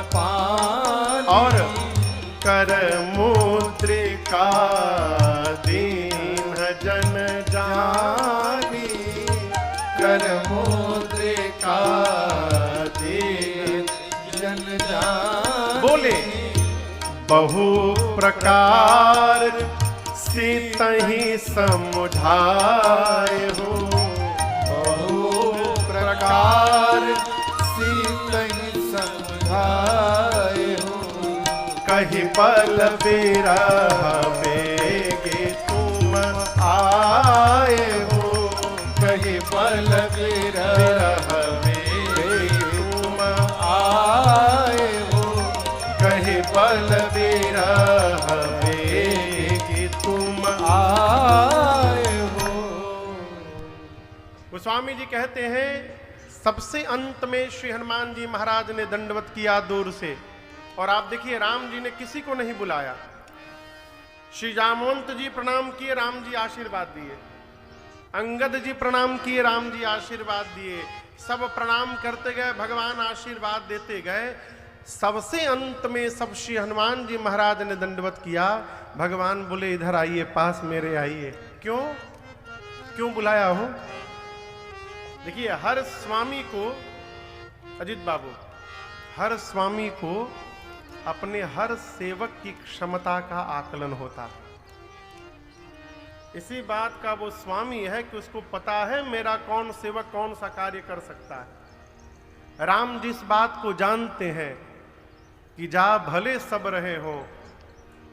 पानी और कर मुद्रिका दीन जन जानी, कर मुद्रिका दीन जन जानी। बोले बहु प्रकार सीतहि समुझाए हो, बहु प्रकार सीतहि समुझाए हो। कही बल बिरह बेगे तुम आए हो, कही बल बिरह बेगे तुम आए हो। कही बल बिरह बेगे तुम आए हो। गोस्वामी जी कहते हैं सबसे अंत में श्री हनुमान जी महाराज ने दंडवत किया दूर से, और आप देखिए राम जी ने किसी को नहीं बुलाया। श्री जामवंत जी प्रणाम किए, राम जी आशीर्वाद दिए। अंगद जी प्रणाम किए, राम जी आशीर्वाद दिए। सब प्रणाम करते गए, भगवान आशीर्वाद देते गए। सबसे अंत में सब श्री हनुमान जी महाराज ने दंडवत किया। भगवान बोले इधर आइए, पास मेरे आइए। क्यों क्यों बुलाया हो? देखिए हर स्वामी को, अजित बाबू, हर स्वामी को अपने हर सेवक की क्षमता का आकलन होता है। इसी बात का वो स्वामी है कि उसको पता है मेरा कौन सेवक कौन सा कार्य कर सकता है। राम जिस बात को जानते हैं कि जा भले सब रहे हो,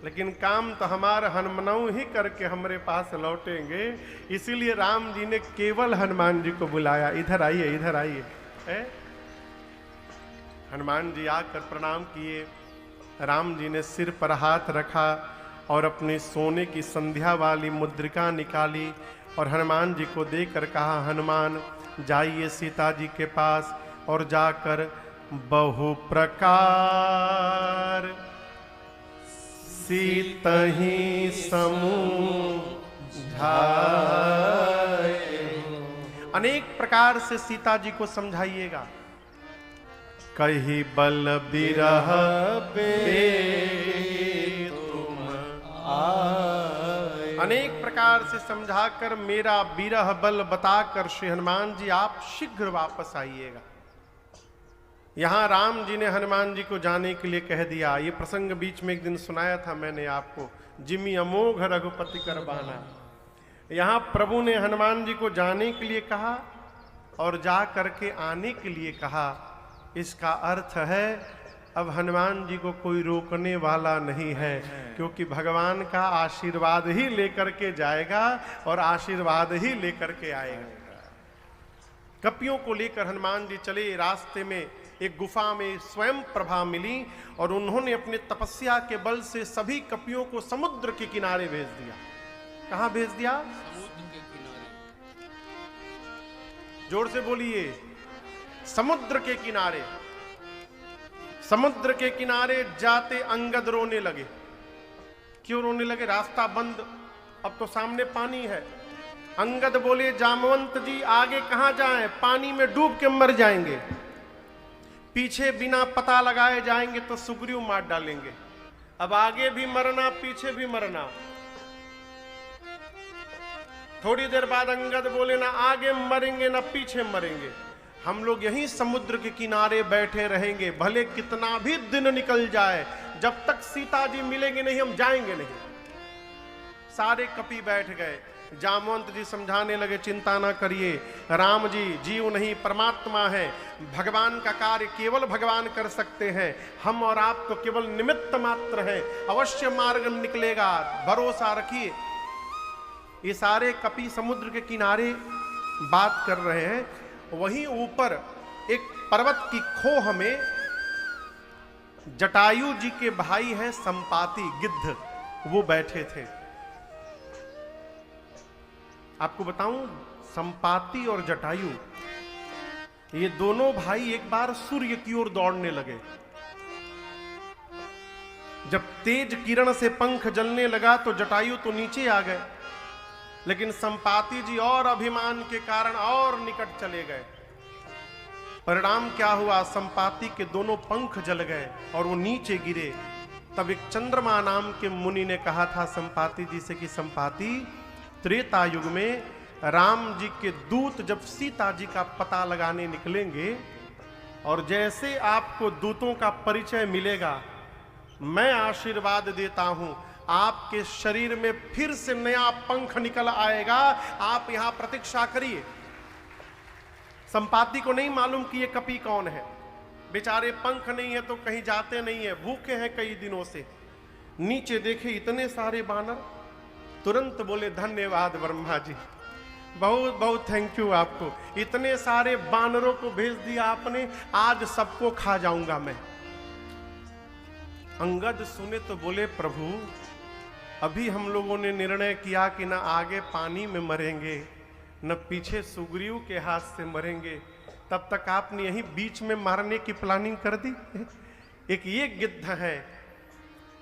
लेकिन काम तो हमारा हनुमानऊ ही करके हमारे पास लौटेंगे। इसीलिए राम जी ने केवल हनुमान जी को बुलाया, इधर आइए इधर आइए। हनुमान जी आकर प्रणाम किए। राम जी ने सिर पर हाथ रखा और अपनी सोने की संध्या वाली मुद्रिका निकाली और हनुमान जी को देकर कहा, हनुमान जाइए सीता जी के पास और जाकर बहु प्रकार सीतहि समुझाए, अनेक प्रकार से सीता जी को समझाइएगा। कही बल बिरह बेगे तुम आए, अनेक प्रकार से समझाकर मेरा बिरह बल बताकर श्री हनुमान जी आप शीघ्र वापस आइएगा। यहां राम जी ने हनुमान जी को जाने के लिए कह दिया। ये प्रसंग बीच में एक दिन सुनाया था मैंने आपको, जिमि अमोघ रघुपति कर बाना। यहां प्रभु ने हनुमान जी को जाने के लिए कहा और जा करके आने के लिए कहा। इसका अर्थ है अब हनुमान जी को कोई रोकने वाला नहीं है, क्योंकि भगवान का आशीर्वाद ही लेकर के जाएगा और आशीर्वाद ही लेकर के आएगा। कपियों को लेकर हनुमान जी चले। रास्ते में एक गुफा में स्वयं प्रभा मिली और उन्होंने अपने तपस्या के बल से सभी कपियों को समुद्र के किनारे भेज दिया। कहां भेज दिया? समुद्र के किनारे। जोर से बोलिए, समुद्र के किनारे। समुद्र के किनारे जाते अंगद रोने लगे। क्यों रोने लगे? रास्ता बंद, अब तो सामने पानी है। अंगद बोले, जामवंत जी आगे कहां जाएं, पानी में डूब के मर जाएंगे। पीछे बिना पता लगाए जाएंगे तो सुग्रीव मार डालेंगे। अब आगे भी मरना पीछे भी मरना। थोड़ी देर बाद अंगद बोले, ना आगे मरेंगे ना पीछे मरेंगे, हम लोग यहीं समुद्र के किनारे बैठे रहेंगे, भले कितना भी दिन निकल जाए, जब तक सीता जी मिलेंगे नहीं हम जाएंगे नहीं। सारे कपि बैठ गए। जामवंत जी समझाने लगे, चिंता ना करिए, राम जी जीव नहीं परमात्मा है, भगवान का कार्य केवल भगवान कर सकते हैं, हम और आप तो केवल निमित्त मात्र हैं, अवश्य मार्ग निकलेगा, भरोसा रखिए। ये सारे कपि समुद्र के किनारे बात कर रहे हैं। वहीं ऊपर एक पर्वत की खोह में जटायु जी के भाई हैं संपाति गिद्ध, वो बैठे थे। आपको बताऊं, संपाति और जटायु ये दोनों भाई एक बार सूर्य की ओर दौड़ने लगे। जब तेज किरण से पंख जलने लगा तो जटायु तो नीचे आ गए, लेकिन संपाति जी और अभिमान के कारण और निकट चले गए। परिणाम क्या हुआ, संपाति के दोनों पंख जल गए और वो नीचे गिरे। तब एक चंद्रमा नाम के मुनि ने कहा था संपाति जी से कि संपाति, त्रेता युग में राम जी के दूत जब सीता जी का पता लगाने निकलेंगे और जैसे आपको दूतों का परिचय मिलेगा, मैं आशीर्वाद देता हूं आपके शरीर में फिर से नया पंख निकल आएगा, आप यहां प्रतीक्षा करिए। संपाति को नहीं मालूम कि ये कपि कौन है, बेचारे पंख नहीं है तो कहीं जाते नहीं है, भूखे हैं कई दिनों से। नीचे देखे इतने सारे बानर, तुरंत बोले धन्यवाद ब्रह्मा जी, बहुत बहुत थैंक यू आपको, इतने सारे बानरों को भेज दिया आपने, आज सबको खा जाऊंगा मैं। अंगद सुने तो बोले प्रभु, अभी हम लोगों ने निर्णय किया कि ना आगे पानी में मरेंगे न पीछे सुग्रीव के हाथ से मरेंगे, तब तक आपने यहीं बीच में मारने की प्लानिंग कर दी। एक ये गिद्ध है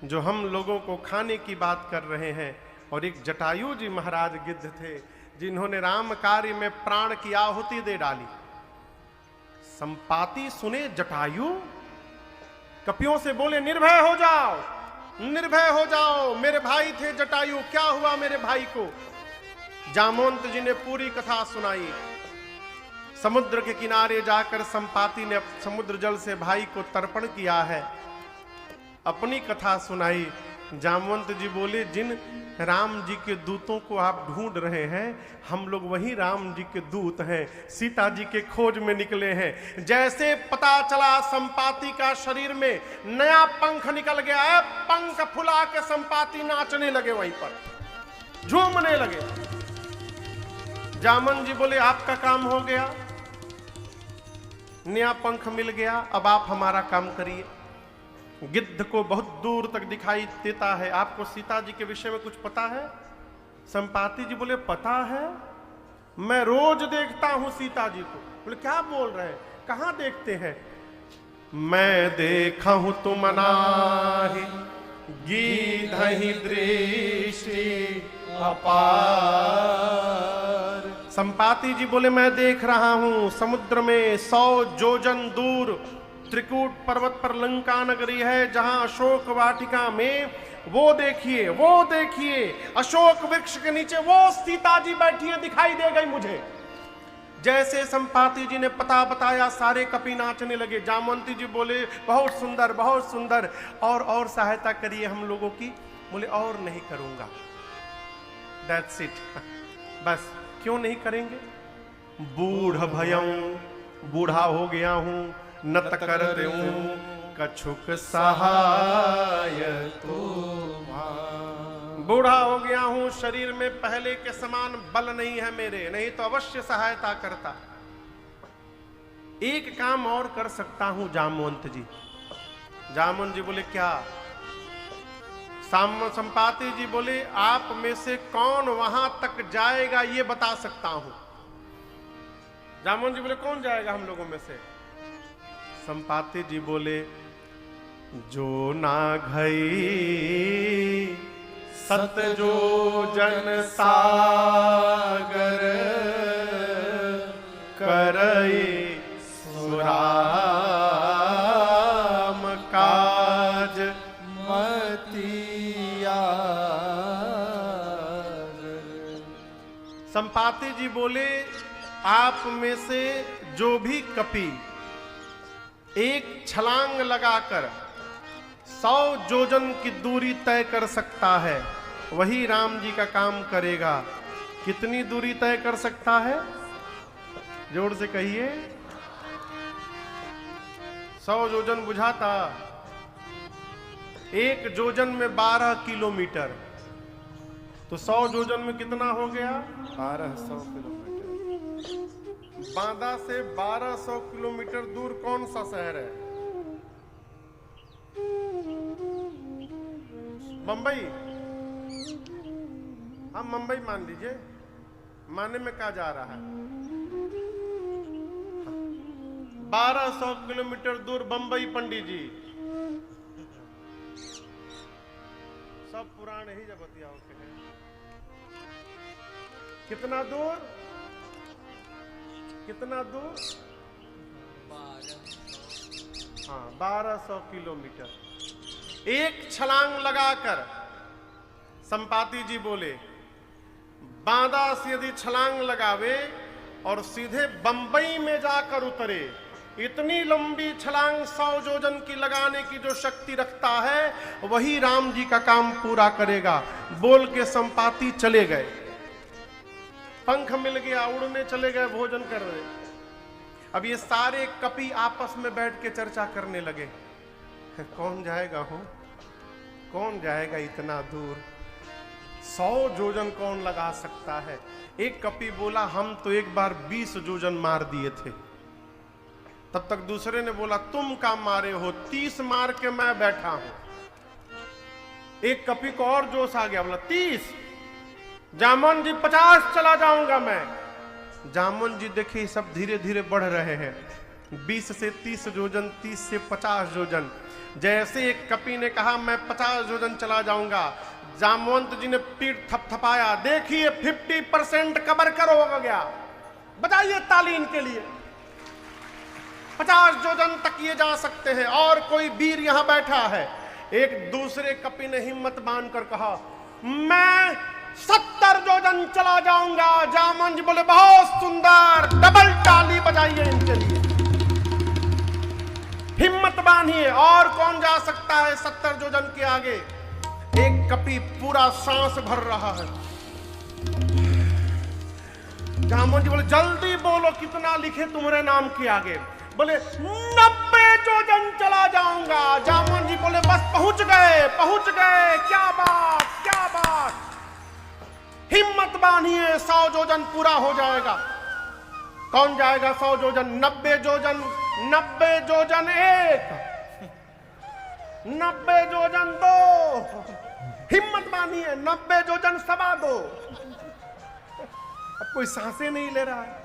जो हम लोगों को खाने की बात कर रहे हैं, और एक जटायु जी महाराज गिद्ध थे जिन्होंने राम कार्य में प्राण की आहुति दे डाली। संपाति सुने जटायु, कपियों से बोले निर्भय हो जाओ, निर्भय हो जाओ, मेरे भाई थे जटायु, क्या हुआ मेरे भाई को। जामवंत जी ने पूरी कथा सुनाई। समुद्र के किनारे जाकर संपाति ने समुद्र जल से भाई को तर्पण किया है, अपनी कथा सुनाई। जामवंत जी बोले जिन राम जी के दूतों को आप ढूंढ रहे हैं, हम लोग वही राम जी के दूत हैं, सीता जी के खोज में निकले हैं। जैसे पता चला संपाति का शरीर में नया पंख निकल गया है, पंख फुला के संपाति नाचने लगे, वहीं पर झूमने लगे। जामन जी बोले आपका काम हो गया, नया पंख मिल गया, अब आप हमारा काम करिए। गिद्ध को बहुत दूर तक दिखाई देता है, आपको सीता जी के विषय में कुछ पता है? संपाति जी बोले पता है, मैं रोज देखता हूं सीता जी को। बोले क्या बोल रहे हैं, कहां देखते हैं? मैं देखा हूं तुम नाही गीधहि दृष्टि अपार। संपाति जी बोले मैं देख रहा हूं समुद्र में 100 जोजन दूर त्रिकूट पर्वत पर लंका नगरी है, जहां अशोक वाटिका में वो देखिए अशोक वृक्ष के नीचे वो सीता जी बैठी है, दिखाई दे गई मुझे। जैसे संपाति जी ने पता बताया, सारे कपि नाचने लगे। जामवंती जी बोले बहुत सुंदर, बहुत सुंदर, और सहायता करिए हम लोगों की। बोले और नहीं करूंगा, दैट्स इट, बस। क्यों नहीं करेंगे? बूढ़ भयं, बूढ़ा हो गया हूं, नत कर दूं कछुक सहाय तुम्हारा। बूढ़ा हो गया हूं, शरीर में पहले के समान बल नहीं है मेरे, नहीं तो अवश्य सहायता करता। एक काम और कर सकता हूं जामवंत जी। जामवंत जी बोले क्या? संपाति जी बोले आप में से कौन वहां तक जाएगा ये बता सकता हूं। जामवंत जी बोले कौन जाएगा हम लोगों में से? संपाति जी बोले जो ना घई सत जो जन सागर करई सुराम काज मतिया। संपाति जी बोले आप में से जो भी कपि एक छलांग लगाकर 100 जोजन की दूरी तय कर सकता है, वही राम जी का काम करेगा। कितनी दूरी तय कर सकता है? जोर से कहिए। 100 जोजन बुझाता, एक जोजन में 12 किलोमीटर, तो 100 जोजन में कितना हो गया? 1200 किलोमीटर। बांदा से 1200 किलोमीटर दूर कौन सा शहर है? मुंबई। हम मुंबई मान लीजिए, माने में क्या जा रहा है? 1200 किलोमीटर दूर बंबई। पंडित जी सब पुराने ही जबतिया होते हैं। कितना दूर? कितना दूर? हाँ 1200 किलोमीटर। एक छलांग लगाकर संपाति जी बोले, बांदा से यदि छलांग लगावे और सीधे बंबई में जाकर उतरे, इतनी लंबी छलांग 100 योजन की लगाने की जो शक्ति रखता है, वही राम जी का काम पूरा करेगा। बोल के संपाति चले गए। पंख मिल गया, उड़ने चले गए, भोजन कर रहे। अब ये सारे कपि आपस में बैठ के चर्चा करने लगे, कौन जाएगा हो, कौन जाएगा इतना दूर, 100 योजन कौन लगा सकता है। एक कपि बोला, हम तो एक बार 20 योजन मार दिए थे। तब तक दूसरे ने बोला, तुम काम मारे हो, 30 मार के मैं बैठा हूं। एक कपि को और जोश आ गया, बोला 30, जामन जी 50 चला जाऊंगा मैं। जामन जी देखिए सब धीरे धीरे बढ़ रहे हैं, 20 से 30 योजन, 30 से 50 योजन। जैसे एक कपि ने कहा मैं 50 योजन चला जाऊंगा, जामवंत जी ने पीठ थपथपाया, देखिए 50% कवर कर हो गया, बजाइए ताली इनके लिए। 50 योजन तक ये जा सकते हैं, और कोई वीर यहां बैठा है। एक दूसरे कपि ने हिम्मत बांधकर कहा, मैं 70 योजन चला जाऊंगा। जामन जी बोले, बहुत सुंदर, डबल ताली बजाइए इनके लिए, हिम्मत बांधिए। और कौन जा सकता है 70 योजन के आगे? एक कपि पूरा सांस भर रहा है। जामन जी बोले, जल्दी बोलो कितना लिखे तुम्हारे नाम के आगे? बोले 90 योजन चला जाऊंगा। जामन जी बोले, बस पहुंच गए, पहुंच गए, क्या बात, क्या बात, हिम्मत बांधिए, 100 योजन पूरा हो जाएगा। कौन जाएगा 100 योजन? 90 योजन, 90 योजन 1, 90 योजन 2, हिम्मत बांधिए, 90 योजन 2.25। अब कोई सांसें नहीं ले रहा है।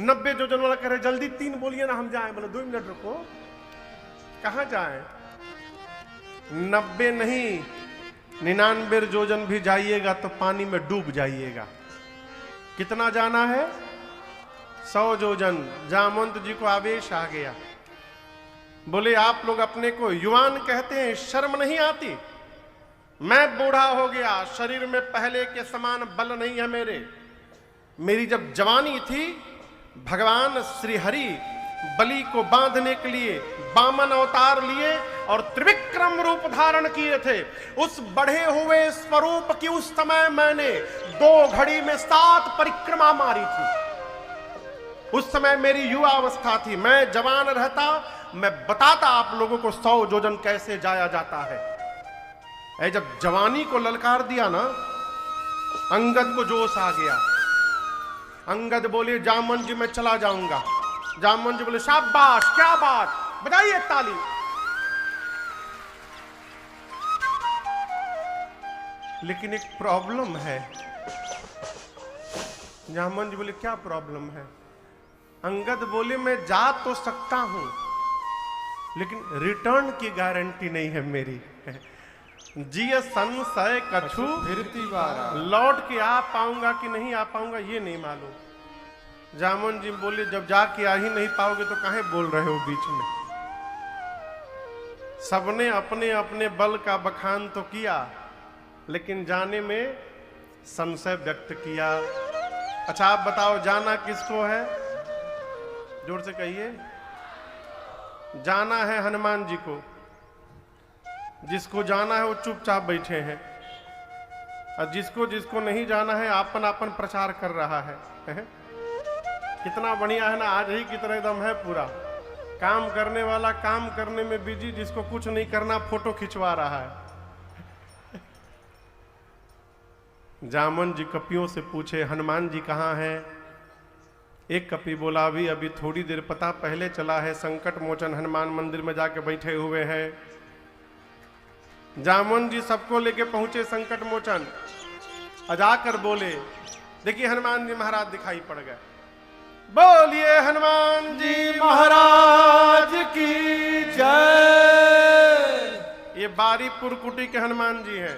90 योजन वाला कह रहे, जल्दी 3 बोलिए ना, हम जाएं। बोले 2 मिनट रुको, कहां जाएं? 90 नहीं, 99 योजन भी जाइएगा तो पानी में डूब जाइएगा। कितना जाना है? 100 योजन। जामवंत जी को आवेश आ गया, बोले आप लोग अपने को युवान कहते हैं, शर्म नहीं आती? मैं बूढ़ा हो गया, शरीर में पहले के समान बल नहीं है मेरे। मेरी जब जवानी थी, भगवान श्री हरि बलि को बांधने के लिए वामन अवतार लिए और त्रिविक्रम रूप धारण किए थे। उस बढ़े हुए स्वरूप की उस समय मैंने 2 घड़ी में 7 परिक्रमा मारी थी। उस समय मेरी युवा अवस्था थी, मैं जवान रहता, मैं बताता आप लोगों को 100 योजन कैसे जाया जाता है। जब जवानी को ललकार दिया ना, अंगद को जोश आ गया। अंगद बोले, जामन जी मैं चला जाऊंगा। जामन जी बोले, शाबाश, क्या बात, बजाइए ताली। लेकिन एक प्रॉब्लम है। जामन जी बोले, क्या प्रॉब्लम है? अंगद बोले, मैं जा तो सकता हूं, लेकिन रिटर्न की गारंटी नहीं है मेरी। जिय संशय कछु फिरती बारा, लौट के आ पाऊंगा कि नहीं आ पाऊंगा ये नहीं मालूम। जामन जी बोले, जब जाके आ ही नहीं पाओगे तो काहे बोल रहे हो बीच में? सबने अपने अपने बल का बखान तो किया, लेकिन जाने में संशय व्यक्त किया। अच्छा आप बताओ, जाना किसको है? जोर से कहिए। जाना है हनुमान जी को। जिसको जाना है वो चुपचाप बैठे हैं, और जिसको जिसको नहीं जाना है आपन आपन प्रचार कर रहा है। कितना बढ़िया है ना, आज ही की तरह एकदम है पूरा। काम करने वाला काम करने में बिजी, जिसको कुछ नहीं करना फोटो खिंचवा रहा है। जामन जी कपियों से पूछे, हनुमान जी कहाँ हैं? एक कपि बोला, अभी थोड़ी देर पता पहले चला है, संकट मोचन हनुमान मंदिर में जाके बैठे हुए हैं। जामन जी सबको लेके पहुंचे संकट मोचन, जाकर बोले, देखिए हनुमान जी महाराज दिखाई पड़ गए। बोलिए हनुमान जी महाराज की जय। ये बारीपुर कुटी के हनुमान जी हैं।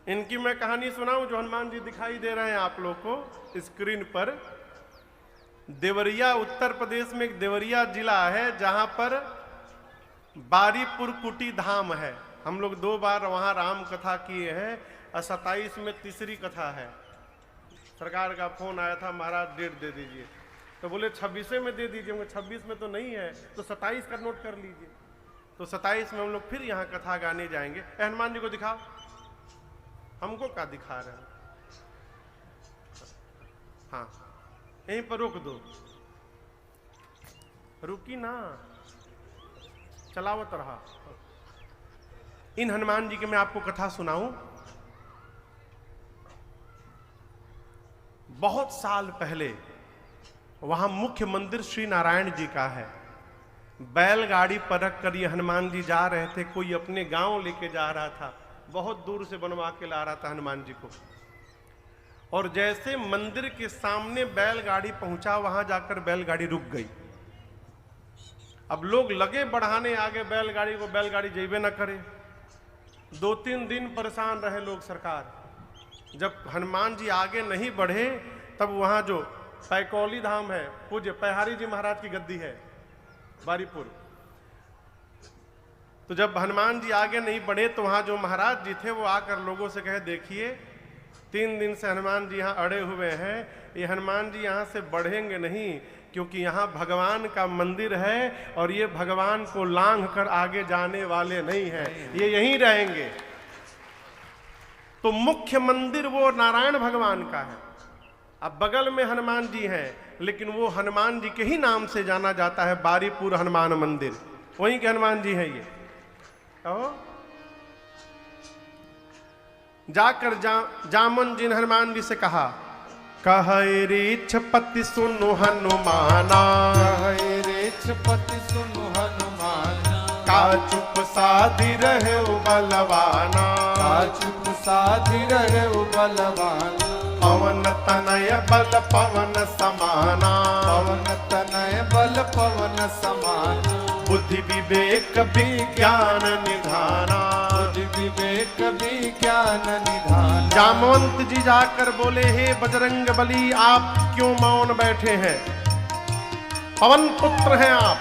इनकी मैं कहानी सुनाऊं जो हनुमान जी दिखाई दे रहे हैं आप लोग को स्क्रीन पर। देवरिया, उत्तर प्रदेश में एक देवरिया जिला है जहां पर बारीपुर कुटी धाम है। हम लोग 2 बार वहां राम कथा किए हैं और 27 में तीसरी कथा है। सरकार का फोन आया था, महाराज डेट दे दीजिए, तो बोले 26 में दे दीजिए। 26 में तो नहीं है, तो 27 का नोट कर लीजिए। तो 27 में हम लोग फिर यहाँ कथा गाने जाएंगे। हनुमान जी को दिखाओ, हमको क्या दिखा रहे हैं? हाँ, यहीं पर रोक दो, रुकी ना, चलावत रहा। इन हनुमान जी की मैं आपको कथा सुनाऊं। बहुत साल पहले वहां मुख्य मंदिर श्री नारायण जी का है। बैलगाड़ी पर रख कर ये हनुमान जी जा रहे थे। कोई अपने गांव लेके जा रहा था, बहुत दूर से बनवा के ला रहा था हनुमान जी को। और जैसे मंदिर के सामने बैलगाड़ी पहुंचा, वहां जाकर बैलगाड़ी रुक गई। अब लोग लगे बढ़ाने आगे बैलगाड़ी को, बैलगाड़ी जेबे ना करे। 2-3 दिन परेशान रहे लोग सरकार। जब हनुमान जी आगे नहीं बढ़े, तब वहां जो पैकौली धाम है, पूज्य पैहारी जी महाराज की गद्दी है बारीपुर, तो जब हनुमान जी आगे नहीं बढ़े तो वहां जो महाराज जी थे वो आकर लोगों से कहे, देखिए 3 दिन से हनुमान जी यहाँ अड़े हुए हैं, ये हनुमान जी यहाँ से बढ़ेंगे नहीं, क्योंकि यहाँ भगवान का मंदिर है और ये भगवान को लांघ कर आगे जाने वाले नहीं हैं, ये यहीं रहेंगे। तो मुख्य मंदिर वो नारायण भगवान का है। अब बगल में हनुमान जी हैं, लेकिन वो हनुमान जी के ही नाम से जाना जाता है, बारीपुर हनुमान मंदिर, वहीं के हनुमान जी हैं ये। कहो जाकर जामन जी ने हनुमान जी से कहा, कहे रीछपति सुनु हनुमाना, कहे रीछपति सुनु हनुमाना, का चुप साधी रहे बलवाना, का चुप साधी रहे बलवाना, पवन तनय बल पवन समाना, पवन तनय बल पवन समाना, बुद्धि विवेक विज्ञान निधाना, बुद्धि विवेक विज्ञान निधान। जामवंत जी जाकर बोले, हे बजरंग बली, आप क्यों मौन बैठे हैं? पवन पुत्र हैं आप,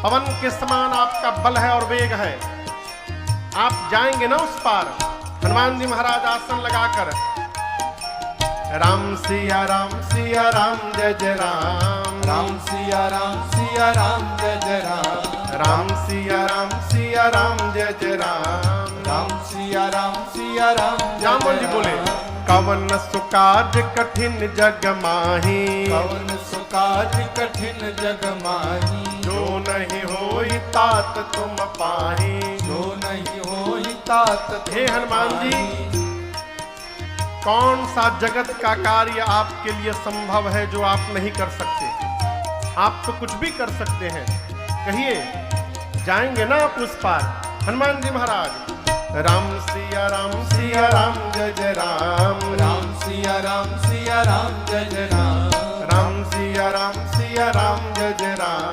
पवन के समान आपका बल है और वेग है, आप जाएंगे ना उस पार। हनुमान जी महाराज आसन लगाकर, राम सिया राम सिया राम जय जय राम, राम सिया राम सिया राम जय जय राम, राम सिया राम सिया राम जय जय राम, राम सिया राम सिया राम। जामवंत जी बोले, कवन सुकाज कठिन जग माही, कवन सुकाज कठिन जग माही, जो नहीं होई तात तुम पाही, जो नहीं होई तात। हे हनुमान जी, कौन सा जगत का कार्य आपके लिए संभव है जो आप नहीं कर सकते? आप तो कुछ भी कर सकते हैं, कहिए, जाएंगे ना आप उस पार? हनुमान जी महाराज, राम सिया राम जय जय राम, राम सिया राम जय जय राम, राम सिया राम जय जय राम,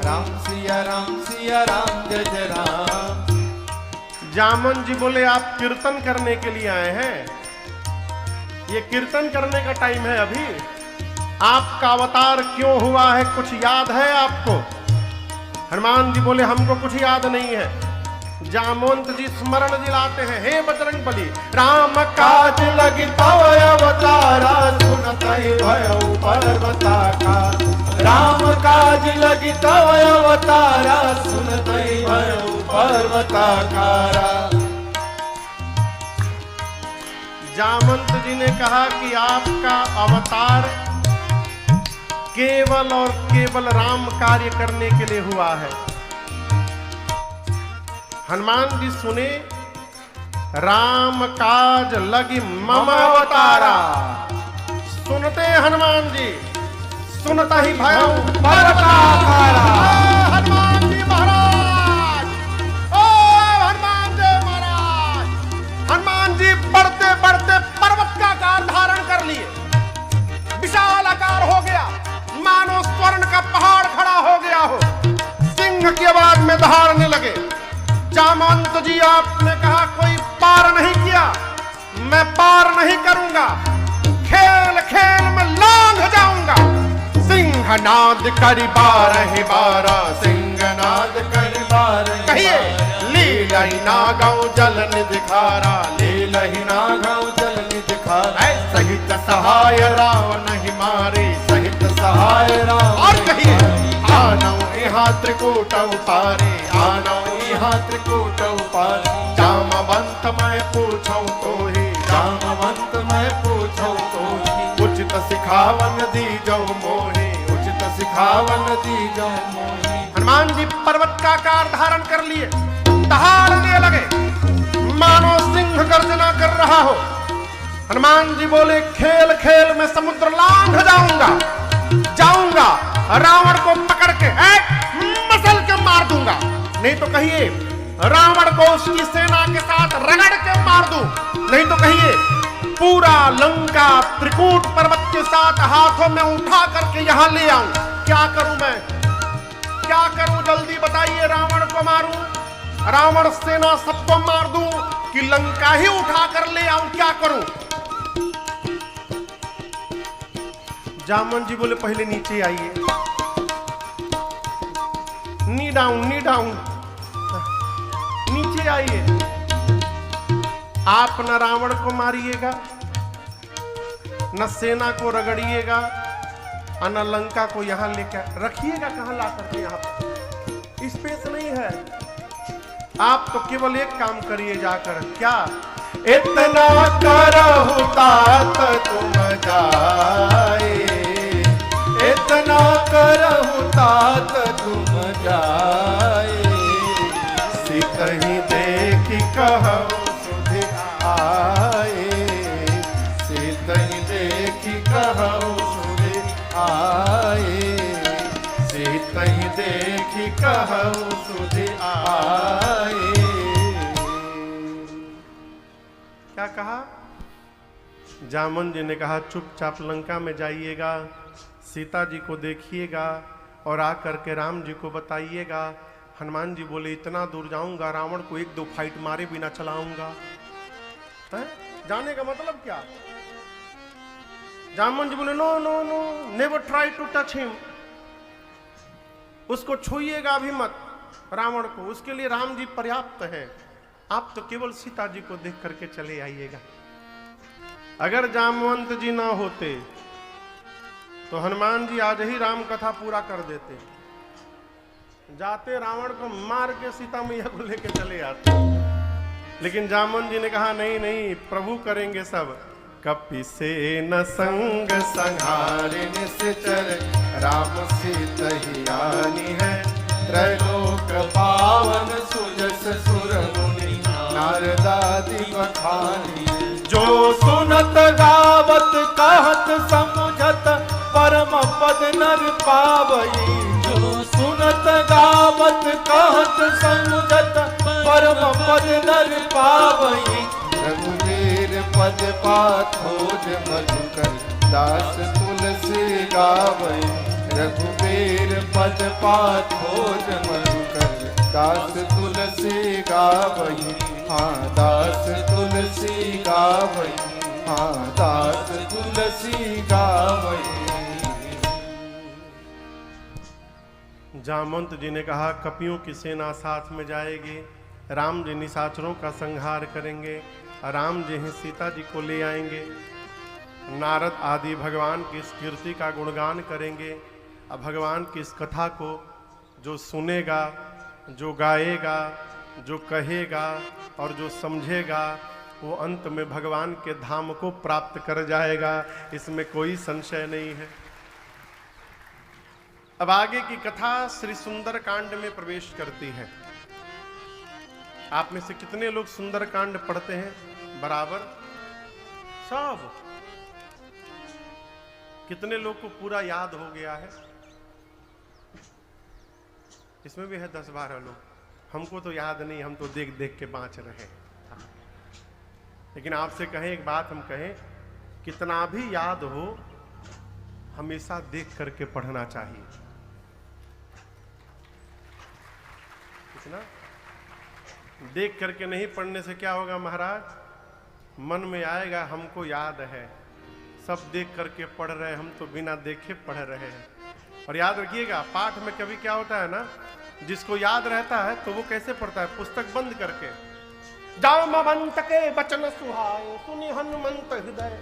राम सिया राम जय जय राम। जामन जी बोले, आप कीर्तन करने के लिए आए हैं? ये कीर्तन करने का टाइम है अभी? आपका अवतार क्यों हुआ है, कुछ याद है आपको? हनुमान जी बोले, हमको कुछ याद नहीं है। जामवंत जी स्मरण दिलाते हैं, हे बजरंग बली, राम काज लगी तव अवतारा, सुनतहि भयउ पर्वता का, राम काज लगी तव अवतारा, सुनतहि भयउ पर्वताकारा। जामवंत जी ने कहा कि आपका अवतार केवल और केवल राम कार्य करने के लिए हुआ है। हनुमान जी सुने, राम काज लगी मम अवतारा। सुनते हनुमान जी, सुनता ही भयउ पर्वताकारा। हनुमान जी महाराज, ओ हनुमान जी महाराज, हनुमान जी बढ़ते बढ़ते पर्वत का आकार धारण कर लिए, विशाल आकार हो गया, मानो स्वर्ण का पहाड़ खड़ा हो गया हो। सिंह की आवाज में दहाड़ने लगे। जामवंत जी, आपने कहा कोई पार नहीं किया, मैं पार नहीं करूंगा, खेल खेल में लांघ जाऊंगा। सिंहनाद करि बारहि बारा, सिंहनाद करि बारहि, कहिए लीलहि नागौ जल निधि खारा, लीलहि नागौ जल निधि खारा, सहित सहाय रावण ही मारे, सहित सहाय राम। और कहिए आनौ यहाँ त्रिकूट पारे, आनौ यहाँ त्रिकूट पारे, जामवंत मैं पूछौ तोहि, जामवंत मैं पूछौ तोहि, उचित सिखावन दीजौ मोहि, उचित सिखावन दीजौ मोहि। हनुमान जी पर्वत का आकार धारण कर लिए, दहाड़ने लगे, मानो सिंह गर्जना कर रहा हो। हनुमान जी बोले खेल खेल में समुद्र लांघ जाऊंगा, जाऊंगा रावण को पकड़ के मसल के मार दूंगा, नहीं तो कहिए रावण को उसकी सेना के साथ रगड़ के मार दूं, नहीं तो कहिए पूरा लंका त्रिकूट पर्वत के साथ हाथों में उठा करके यहां ले आऊं। क्या करूं मैं, क्या करूं, जल्दी बताइए। रावण को मारूं, रावण सेना सबको मार दूं, कि लंका ही उठा कर ले आऊं, क्या करूं। जामवंत जी बोले पहले नीचे आइए, नी डाउन, नी डाउन, नीचे आइए। आप न रावण को मारिएगा, न सेना को रगड़िएगा, और न लंका को यहां लेकर रखिएगा। कहां ला करके, यहां पर स्पेस नहीं है। आप तो केवल एक काम करिए जाकर, क्या इतना करहु तात तुम जाए, इतना करहु तात तुम जाए, सितहि देखि कहु सुधि आए, सितहि देखि कहु सुधि आए, सितहि देखि कहु सुधि आए। क्या कहा? जामवंत जी ने कहा चुपचाप लंका में जाइएगा, सीता जी को देखिएगा और आकर के राम जी को बताइएगा। हनुमान जी बोले इतना दूर जाऊंगा, रावण को एक दो फाइट मारे बिना चलाऊंगा। जाने का मतलब क्या? जामवंत जी बोले no no no, never try to touch him, उसको छूइएगा भी मत रावण को, उसके लिए राम जी पर्याप्त है। आप तो केवल सीता जी को देख करके चले आइएगा। अगर जामवंत जी ना होते तो हनुमान जी आज ही राम कथा पूरा कर देते, जाते रावण को मार के सीता मैया को लेके चले आते। लेकिन जामवंत जी ने कहा नहीं नहीं, प्रभु करेंगे सब। कपि से न संग संहारे निश्चर, राम सीतहि आनी है, त्रैलोक पावन सुजस सुर मुनि, नारदादि बखानी। जो सुनत गावत कहत समुझत, परम पद नर पावई। जो सुनत गावत कहत समुझत, परम पद नर पावई। रघुवीर पद पाथोज मधुकर, दास तुलसी गावई। रघुवीर पद पाथोज मधुकर, दास तुलसी गावई। हाँ दास तुलसी गावई, हाँ दास तुलसी गावई। जामवंत जी ने कहा कपियों की सेना साथ में जाएगी, राम जी निशाचरों का संहार करेंगे, राम जी ही सीता जी को ले आएंगे। नारद आदि भगवान की इस कीर्ति का गुणगान करेंगे। अब भगवान की इस कथा को जो सुनेगा, जो गाएगा, जो कहेगा और जो समझेगा, वो अंत में भगवान के धाम को प्राप्त कर जाएगा, इसमें कोई संशय नहीं है। अब आगे की कथा श्री सुंदर कांड में प्रवेश करती है। आप में से कितने लोग सुंदर कांड पढ़ते हैं? बराबर सब। कितने लोग को पूरा याद हो गया है? इसमें भी है 10-12 लोग। हमको तो याद नहीं, हम तो देख देख के बाँच रहे। लेकिन आपसे कहें एक बात, हम कहें कितना भी याद हो, हमेशा देख करके पढ़ना चाहिए। कितना देख करके नहीं पढ़ने से क्या होगा महाराज? मन में आएगा हमको याद है, सब देख करके पढ़ रहे, हम तो बिना देखे पढ़ रहे हैं। और याद रखिएगा, पाठ में कभी क्या होता है ना, जिसको याद रहता है तो वो कैसे पढ़ता है, पुस्तक बंद करके। जामवंत के बचन सुहाए सुनि हनुमंत हृदय,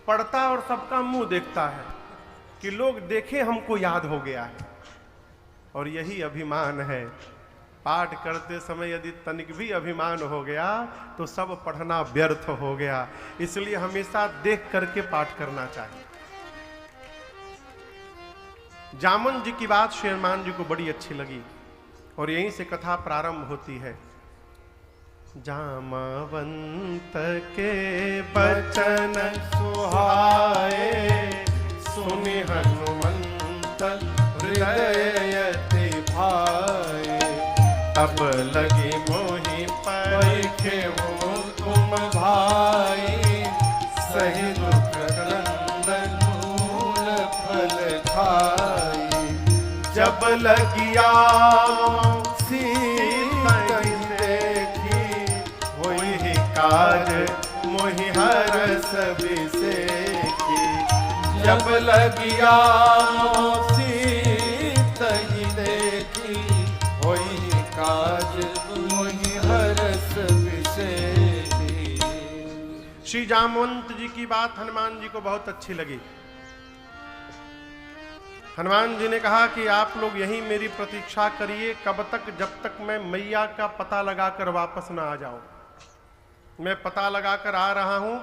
पढ़ता और सबका मुंह देखता है कि लोग देखे हमको याद हो गया है। और यही अभिमान है, पाठ करते समय यदि तनिक भी अभिमान हो गया तो सब पढ़ना व्यर्थ हो गया। इसलिए हमेशा देख करके पाठ करना चाहिए। जामन जी की बात श्री हनुमान जी को बड़ी अच्छी लगी और यहीं से कथा प्रारंभ होती है। जामवंत के बचन सुहाए सुनि हनुमंत हृदय यति भाए, तब लगी मोहि परिखे हो तुम भाई, सही दुख क्रंदन मूल फल खाई, जब लगिया काज मोहि हरस बिसेखी, जब लगिया सीतहि देखी, होई काज मोहि हरस बिसेखी। श्री जामवंत जी की बात हनुमान जी को बहुत अच्छी लगी। हनुमान जी ने कहा कि आप लोग यहीं मेरी प्रतीक्षा करिए, कब तक, जब तक मैं मैया का पता लगाकर वापस ना आ जाऊं। मैं पता लगाकर आ रहा हूं,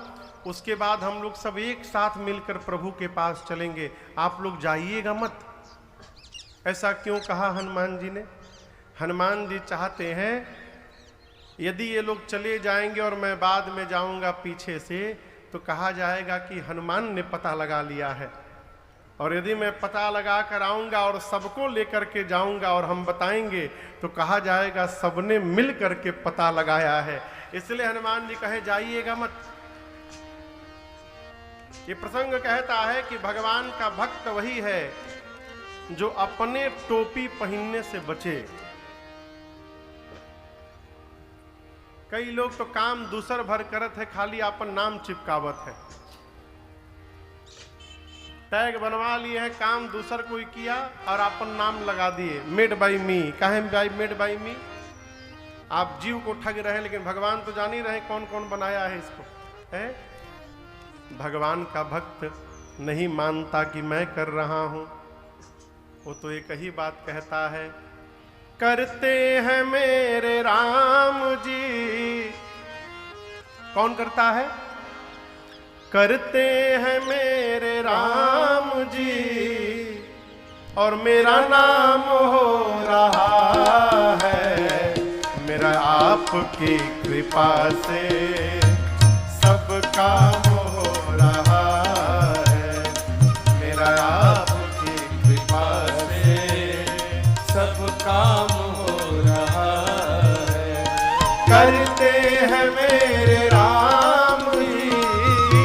उसके बाद हम लोग सब एक साथ मिलकर प्रभु के पास चलेंगे, आप लोग जाइएगा मत। ऐसा क्यों कहा हनुमान जी ने? हनुमान जी चाहते हैं यदि ये लोग चले जाएंगे और मैं बाद में जाऊंगा पीछे से, तो कहा जाएगा कि हनुमान ने पता लगा लिया है। और यदि मैं पता लगा कर आऊंगा और सबको लेकर के जाऊंगा और हम बताएंगे, तो कहा जाएगा सबने मिल करके पता लगाया है। इसलिए हनुमान जी कहे जाइएगा मत। ये प्रसंग कहता है कि भगवान का भक्त वही है जो अपने टोपी पहनने से बचे। कई लोग तो काम दूसर भर करत है, खाली अपन नाम चिपकावत है, टैग बनवा लिए है, काम दूसर कोई किया और अपन नाम लगा दिए, मेड बाई मी। काहे बाई मेड बाई मी? आप जीव को ठग रहे हैं, लेकिन भगवान तो जान ही रहे कौन कौन बनाया है इसको, है? भगवान का भक्त नहीं मानता कि मैं कर रहा हूं, वो तो एक ही बात कहता है, करते हैं मेरे राम जी। कौन करता है? करते हैं मेरे राम जी, और मेरा नाम हो रहा है, मेरा आपकी कृपा से सब काम हो रहा है, मेरा आपकी कृपा से सब काम हो रहा है। करते हैं मेरे राम जी,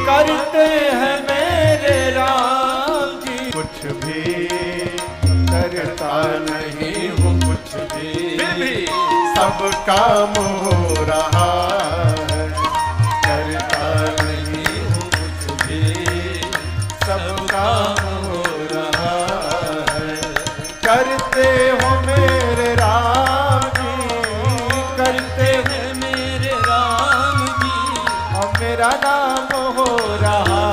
करते हैं मेरे राम जी, कुछ भी करता नहीं हूँ, कुछ भी सब काम हो रहा है, करता नहीं हूँ कुछ भी सब काम हो रहा है। करते हो मेरे राम जी, करते हैं मेरे राम जी, और मेरा नाम हो रहा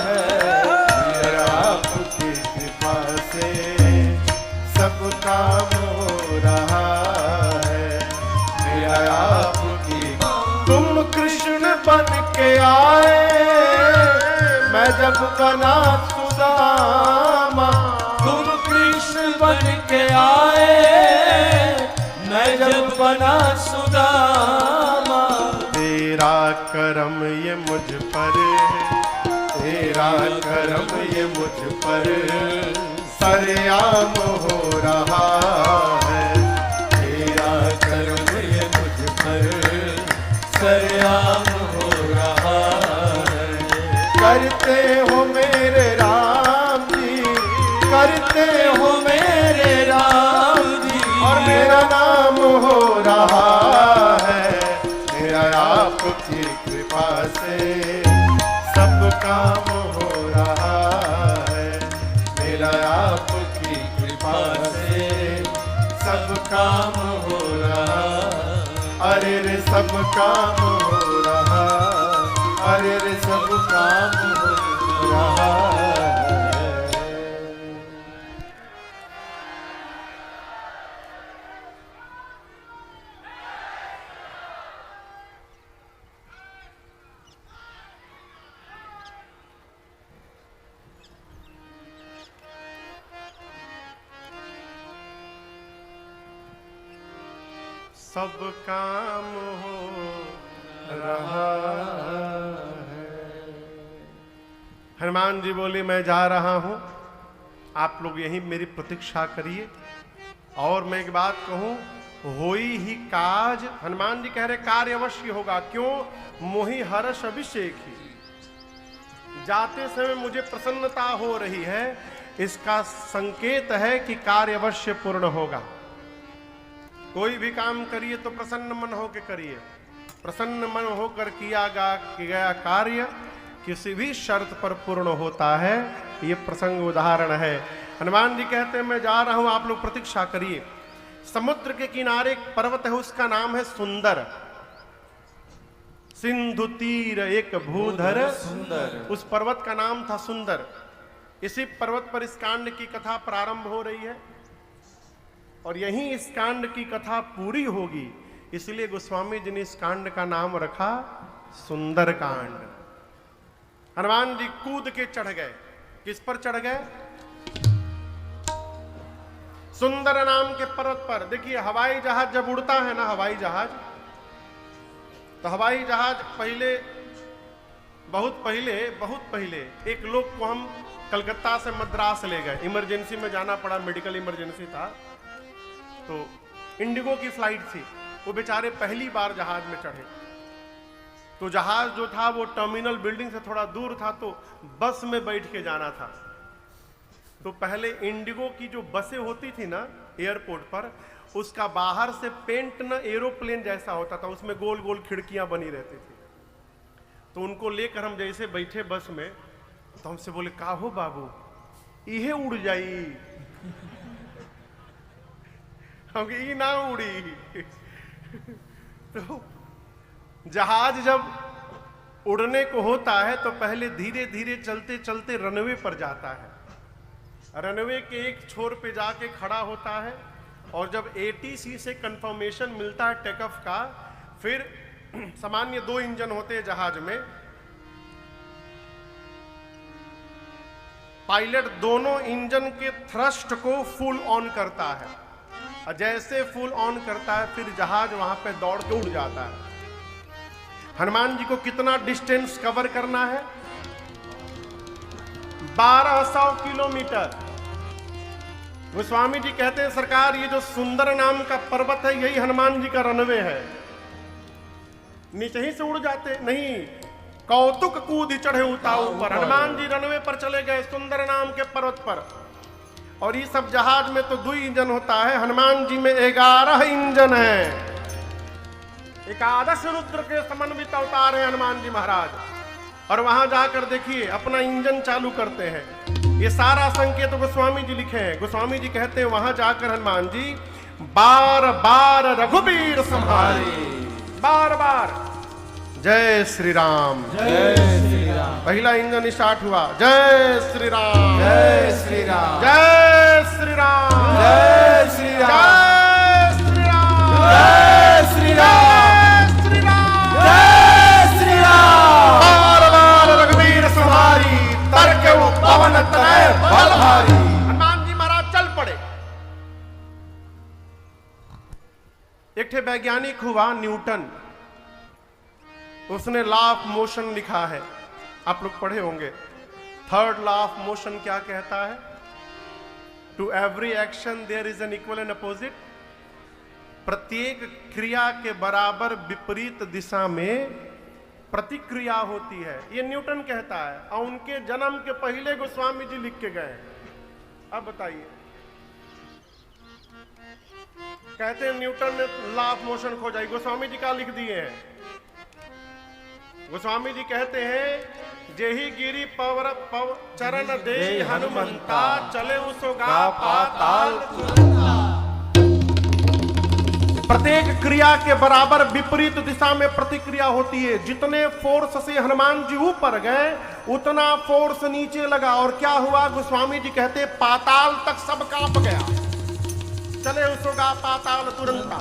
है, मेरा आपकी कृपा से सब काम हो रहा है, मेरा आपकी। तुम कृष्ण बन के आए, मैं जब बना सुदामा, तुम कृष्ण बन के आए, मैं जब बना सुदामा, तेरा करम ये मुझ पर, तेरा करम ये मुझ पर सरेआम हो रहा है, तेरा करम ये मुझ पर सरेआम हो रहा है। करते हो मेरे राम जी, करते हो मेरे राम जी, और मेरा नाम हो रहा है, मेरा आपकी कृपा से सब काम हो रहा है, मेरा काम हो रहा, अरे रे सब काम हो रहा, अरे रे सब काम हो रहा है। सब काम हो रहा है। हनुमान जी बोले मैं जा रहा हूं, आप लोग यहीं मेरी प्रतीक्षा करिए। और मैं एक बात कहूं, होई ही काज, हनुमान जी कह रहे कार्य अवश्य होगा। क्यों? मोहि हर्ष अभिषेक ही, जाते समय मुझे प्रसन्नता हो रही है, इसका संकेत है कि कार्य अवश्य पूर्ण होगा। कोई भी काम करिए तो प्रसन्न मन होकर करिए। प्रसन्न मन होकर किया गया कार्य किसी भी शर्त पर पूर्ण होता है। ये प्रसंग उदाहरण है। हनुमान जी कहते हैं मैं जा रहा हूं, आप लोग प्रतीक्षा करिए। समुद्र के किनारे एक पर्वत है, उसका नाम है सुंदर। सिंधु तीर एक भूधर सुंदर, उस पर्वत का नाम था सुंदर। इसी पर्वत पर इस कांड की कथा प्रारंभ हो रही है और यहीं इस कांड की कथा पूरी होगी। इसलिए गोस्वामी जी ने इस कांड का नाम रखा सुंदर कांड। हनुमान जी कूद के चढ़ गए। किस पर चढ़ गए? सुंदर नाम के पर्वत पर। देखिए हवाई जहाज जब उड़ता है ना, हवाई जहाज, तो हवाई जहाज पहले बहुत पहले एक लोग को हम कलकत्ता से मद्रास ले गए। इमरजेंसी में जाना पड़ा, मेडिकल इमरजेंसी था, तो इंडिगो की फ्लाइट थी। वो बेचारे पहली बार जहाज में चढ़े। तो जहाज जो था वो टर्मिनल बिल्डिंग से थोड़ा दूर था, तो बस में बैठ के जाना था। तो पहले इंडिगो की जो बसें होती थी ना एयरपोर्ट पर, उसका बाहर से पेंट ना एरोप्लेन जैसा होता था, उसमें गोल गोल खिड़कियां बनी रहती थी। तो उनको लेकर हम जैसे बैठे बस में, तो हमसे बोले का हो बाबू, इहे उड़ जाई। हम ई ना उड़ी। तो जहाज जब उड़ने को होता है तो पहले धीरे धीरे चलते चलते रनवे पर जाता है। रनवे के एक छोर पे जाके खड़ा होता है और जब एटीसी से कंफर्मेशन मिलता है टेक ऑफ का, फिर सामान्य 2 इंजन होते हैं जहाज में। पायलट दोनों इंजन के थ्रस्ट को फुल ऑन करता है और जैसे फुल ऑन करता है फिर जहाज वहां पे दौड़ के उड़ जाता है। हनुमान जी को कितना डिस्टेंस कवर करना है? 1200 किलोमीटर। गोस्वामी जी कहते हैं सरकार ये जो सुंदर नाम का पर्वत है यही हनुमान जी का रनवे है। नीचे ही से उड़ जाते नहीं, कौतुक कूद चढ़े उताऊ पर। हनुमान जी रनवे पर चले गए सुंदर नाम के पर्वत पर। और ये सब जहाज में तो 2 इंजन होता है, हनुमान जी में 11 इंजन है। एकादश रुद्र के समन्वित अवतार है हनुमान जी महाराज। और वहां जाकर देखिए अपना इंजन चालू करते हैं। ये सारा संकेत तो गोस्वामी जी लिखे हैं। गोस्वामी जी कहते हैं वहां जाकर हनुमान जी बार बार रघुबीर संहारे, बार बार जय श्री राम, जय श्री राम। पहला इंजन स्टार्ट हुआ, जय श्री राम, जय श्री राम, जय श्री राम, जय श्री राम, जय श्री राम, जय श्री राम, जय श्री राम, जय श्री राम। बार बार रघुबीर संहारी, तर्क पवन तनय बल भारी। हनुमान जी महाराज चल पड़े। एक ठे वैज्ञानिक हुआ न्यूटन, उसने लॉ ऑफ मोशन लिखा है, आप लोग पढ़े होंगे। थर्ड लॉ ऑफ मोशन क्या कहता है? To every action there is an equal and opposite. प्रत्येक क्रिया के बराबर विपरीत दिशा में प्रतिक्रिया होती है, ये न्यूटन कहता है। और उनके जन्म के पहले गोस्वामी जी लिख के गए। अब बताइए, कहते हैं न्यूटन ने लॉ ऑफ मोशन खोजा, गोस्वामी जी क्या लिख दिए हैं? गोस्वामी जी कहते हैं जेहि गिरी पवर पव चरण दे हनुमंता, चले उसोगा पाताल। प्रत्येक क्रिया के बराबर विपरीत दिशा में प्रतिक्रिया होती है। जितने फोर्स से हनुमान जी ऊपर गए उतना फोर्स नीचे लगा। और क्या हुआ, गोस्वामी जी कहते पाताल तक सब कांप गया। चले उसोगा पाताल तुरंत।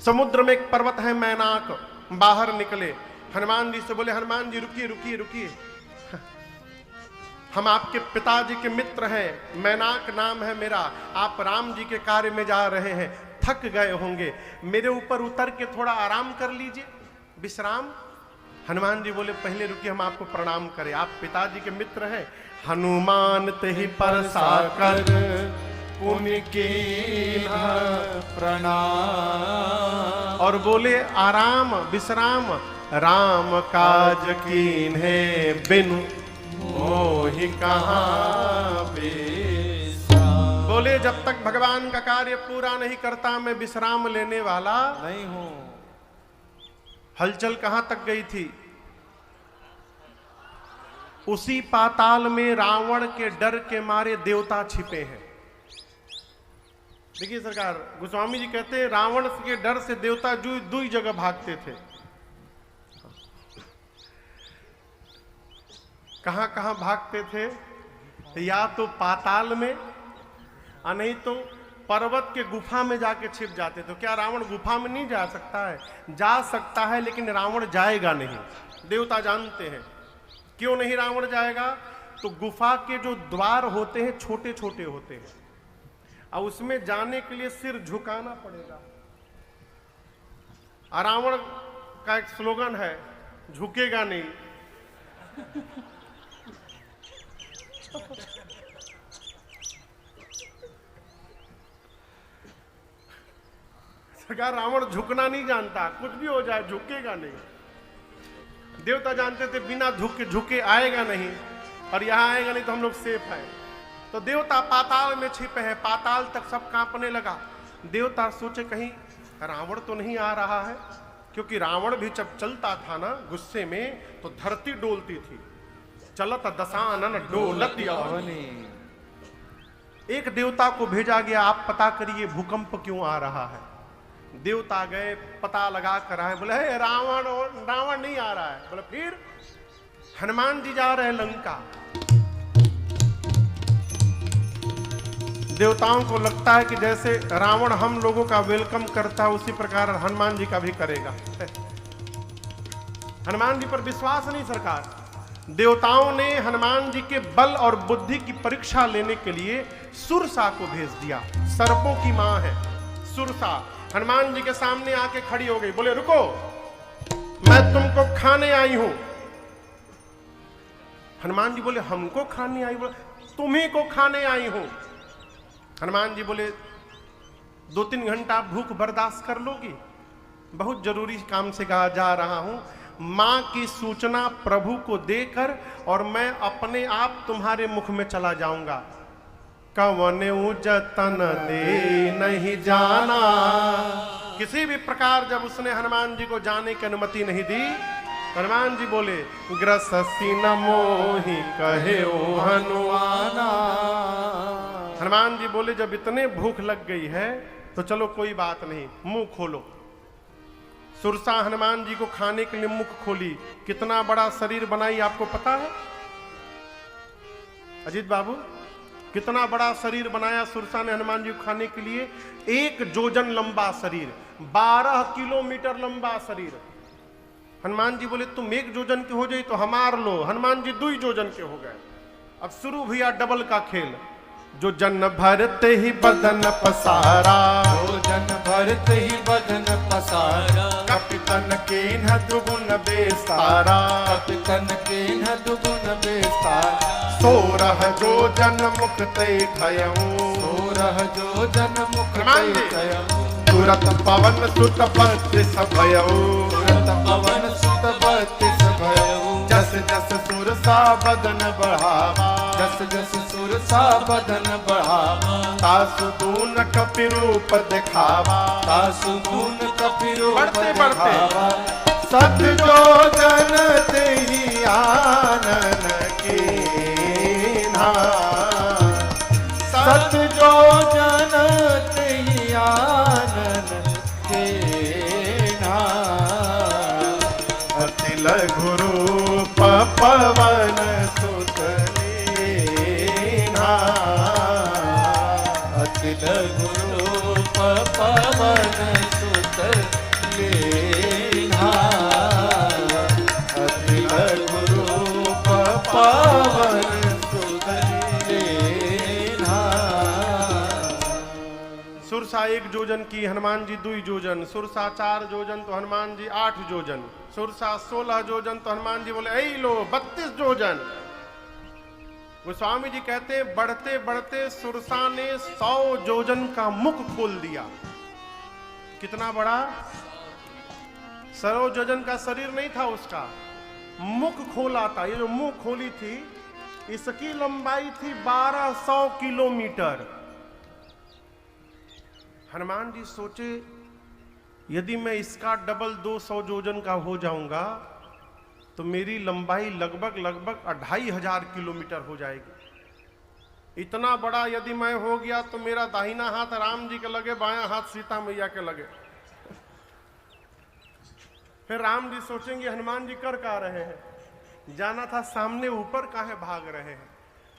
समुद्र में एक पर्वत है मैनाक, बाहर निकले। हनुमान जी से बोले, हनुमान जी रुकिए रुकिए रुकिए, हम आपके पिताजी के मित्र हैं, मैनाक नाम है मेरा। आप राम जी के कार्य में जा रहे हैं, थक गए होंगे, मेरे ऊपर उतर के थोड़ा आराम कर लीजिए, विश्राम। हनुमान जी बोले, पहले रुकिए, हम आपको प्रणाम करें, आप पिताजी के मित्र हैं। हनुमान ते ही परसा कर पुण्य के प्रणाम। और बोले, आराम विश्राम राम काज कीन है, बिनु मोहि कहाँ विश्राम। बोले, जब तक भगवान का कार्य पूरा नहीं करता मैं विश्राम लेने वाला नहीं हूं। हलचल कहां तक गई थी? उसी पाताल में रावण के डर के मारे देवता छिपे हैं। देखिए सरकार, गोस्वामी जी कहते हैं रावण के डर से देवता दुई जगह भागते थे। कहां कहां भागते थे? या तो पाताल में, और नहीं तो पर्वत के गुफा में जाके छिप जाते। तो क्या रावण गुफा में नहीं जा सकता है? जा सकता है, लेकिन रावण जाएगा नहीं। देवता जानते हैं क्यों नहीं रावण जाएगा। तो गुफा के जो द्वार होते हैं छोटे छोटे होते हैं, और उसमें जाने के लिए सिर झुकाना पड़ेगा। रावण का एक स्लोगन है, झुकेगा नहीं। सरकार, रावण झुकना नहीं जानता, कुछ भी हो जाए झुकेगा नहीं। देवता जानते थे बिना झुके आएगा नहीं, और यहां आएगा नहीं तो हम लोग सेफ हैं। तो देवता पाताल में छिपे हैं। पाताल तक सब कांपने लगा। देवता सोचे कहीं रावण तो नहीं आ रहा है, क्योंकि रावण भी जब चलता था ना गुस्से में तो धरती डोलती थी। चलत दशानन डोलत अवनी। एक देवता को भेजा गया, आप पता करिए भूकंप क्यों आ रहा है। देवता गए, पता लगा कर आए। बोले, रावण नहीं आ रहा है। बोले, फिर हनुमान जी जा रहे हैं लंका। देवताओं को लगता है कि जैसे रावण हम लोगों का वेलकम करता है उसी प्रकार हनुमान जी का भी करेगा। हनुमान जी पर विश्वास नहीं सरकार। देवताओं ने हनुमान जी के बल और बुद्धि की परीक्षा लेने के लिए सुरसा को भेज दिया। सर्पों की मां है सुरसा। हनुमान जी के सामने आके खड़ी हो गई। बोले, रुको, मैं तुमको खाने आई हूं। हनुमान जी बोले, हमको खाने आई? बोले, तुम्ही को खाने आई हूं। हनुमान जी बोले, 2-3 घंटा भूख बर्दाश्त कर लोगी? बहुत जरूरी काम से कहा जा रहा हूं। मां की सूचना प्रभु को देकर और मैं अपने आप तुम्हारे मुख में चला जाऊंगा। कवन जतन दे नहीं जाना। किसी भी प्रकार जब उसने हनुमान जी को जाने की अनुमति नहीं दी, हनुमान जी बोले, ग्रससी न मोहि कहे ओ हनुमाना। हनुमान जी बोले, जब इतने भूख लग गई है तो चलो कोई बात नहीं, मुंह खोलो। सुरसा हनुमान जी को खाने के लिए मुख खोली। कितना बड़ा शरीर बनाई आपको पता है अजीत बाबू? कितना बड़ा शरीर बनाया सुरसा ने हनुमान जी को खाने के लिए। 1 जोजन लंबा शरीर, 12 किलोमीटर लंबा शरीर। हनुमान जी बोले, तुम 1 जोजन के हो जाए तो हमार लो। हनुमान जी 2 जोजन के हो गए। अब शुरू हुआ डबल का खेल। जो जन भरते ही बदन पसारा, जो जन भरते ही बदन पसारा। कपितन के न दुगुन बेसारा, कपितन के न दुगुन बेसारा। 16 जो जन मुक्ते थयऊ, 16 जो जन मुक्ते थयऊ। तुरत पवन सुत 32 भयऊ, तुरत पवन सुत 32 भयऊ। जस जस सुरसा बदन बढ़ावा, जस जस सुरसा बदन बढ़ावा। तासु दून कपि रूप दिखावा, तासु दून कपि रूप बढ़ते बढ़ते दिखावा। सत जो जन तेहि आनन कीन्हा, सत जो जन तेहि आनन अति लघु रूप पवन सुत लेना, अति लघु रूप पवन सुत लेना। सुरसा 1 जोजन की, हनुमान जी 2 जोजन, सुरसा 4 जोजन तो हनुमान जी 8 जोजन, सुरसा 16 जोजन तो हनुमान जी बोले ऐ लो 32 जोजन। गोस्वामी जी कहते हैं बढ़ते बढ़ते सुरसा ने 100 जोजन का मुख खोल दिया। कितना बड़ा? 100 जोजन का शरीर नहीं था उसका, मुख खोला था। ये जो मुंह खोली थी इसकी लंबाई थी 1200 किलोमीटर। हनुमान जी सोचे यदि मैं इसका डबल 200 जोजन का हो जाऊंगा तो मेरी लंबाई लगभग 2500 किलोमीटर हो जाएगी। इतना बड़ा यदि मैं हो गया तो मेरा दाहिना हाथ राम जी के लगे, बायां हाथ सीता मैया के लगे। फिर राम जी सोचेंगे हनुमान जी कर क्या रहे हैं, जाना था सामने, ऊपर काहे भाग रहे हैं।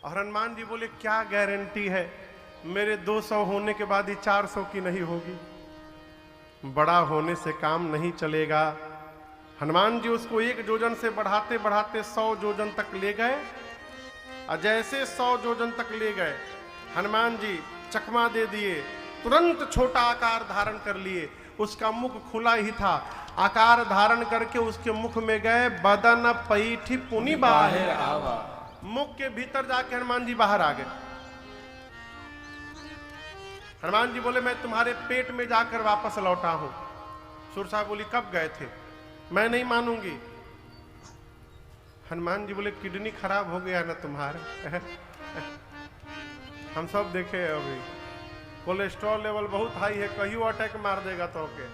और हनुमान जी बोले क्या गारंटी है मेरे 200 होने के बाद ही 400 की नहीं होगी। बड़ा होने से काम नहीं चलेगा। हनुमान जी उसको 1 जोजन से बढ़ाते बढ़ाते 100 जोजन तक ले गए। और जैसे 100 जोजन तक ले गए हनुमान जी चकमा दे दिए, तुरंत छोटा आकार धारण कर लिए। उसका मुख खुला ही था, आकार धारण करके उसके मुख में गए। बदन पैठी पुनि बाहर आवा, मुख के भीतर जाके हनुमान जी बाहर आ गए। हनुमान जी बोले मैं तुम्हारे पेट में जाकर वापस लौटा हूं। सुरसा बोली कब गए थे? मैं नहीं मानूंगी। हनुमान जी बोले किडनी खराब हो गया ना तुम्हारा। हम सब देखे अभी कोलेस्ट्रॉल लेवल बहुत हाई है, कहीं अटैक मार देगा तो के।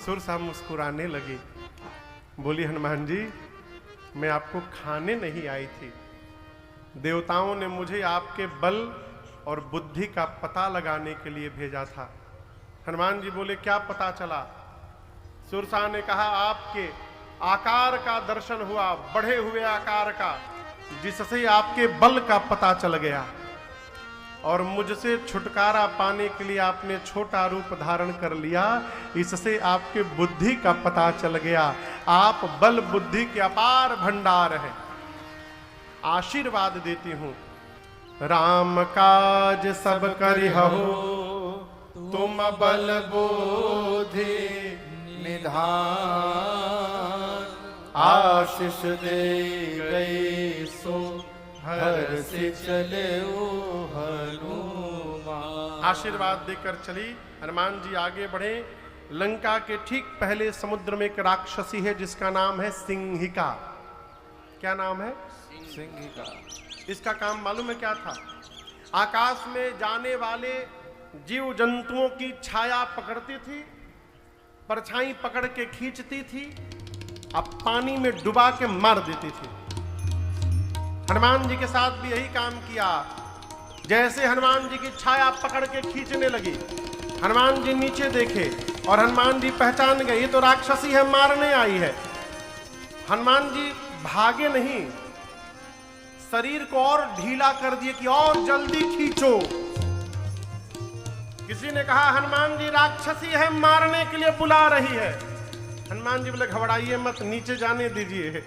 सुरसा मुस्कुराने लगी, बोली हनुमान जी मैं आपको खाने नहीं आई थी, देवताओं ने मुझे आपके बल और बुद्धि का पता लगाने के लिए भेजा था। हनुमान जी बोले क्या पता चला? सुरसा ने कहा आपके आकार का दर्शन हुआ, बढ़े हुए आकार का, जिससे आपके बल का पता चल गया। और मुझसे छुटकारा पाने के लिए आपने छोटा रूप धारण कर लिया, इससे आपके बुद्धि का पता चल गया। आप बल बुद्धि के अपार भंडार हैं। आशीर्वाद देती हूं, राम काज सब करिहु, तुम बल बुद्धि निधान, आशीष दे गए सो हर से चले हनुमान। आशीर्वाद देकर चली। हनुमान जी आगे बढ़े। लंका के ठीक पहले समुद्र में एक राक्षसी है जिसका नाम है सिंहिका। क्या नाम है? सिंहिका। इसका काम मालूम है क्या था? आकाश में जाने वाले जीव जंतुओं की छाया पकड़ती थी, परछाई पकड़ के खींचती थी, अब पानी में डुबा के मार देती थी। हनुमान जी के साथ भी यही काम किया। जैसे हनुमान जी की छाया पकड़ के खींचने लगी, हनुमान जी नीचे देखे और हनुमान जी पहचान गए ये तो राक्षसी है, मारने आई है। हनुमान जी भागे नहीं, शरीर को और ढीला कर दिए कि और जल्दी खींचो। किसी ने कहा हनुमान जी राक्षसी है, मारने के लिए बुला रही है। हनुमान जी बोले घबराइए मत, नीचे जाने दीजिए,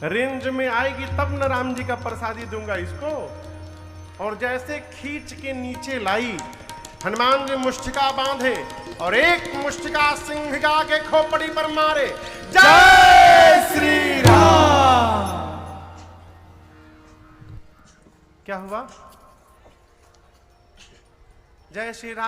रेंज में आएगी तब न राम जी का प्रसादी दूंगा इसको। और जैसे खींच के नीचे लाई, हनुमान जी मुष्टिका बांधे और एक मुष्टिका सिंहिका के खोपड़ी पर मारे। जय श्री राम। क्या हुआ? जय श्री राम।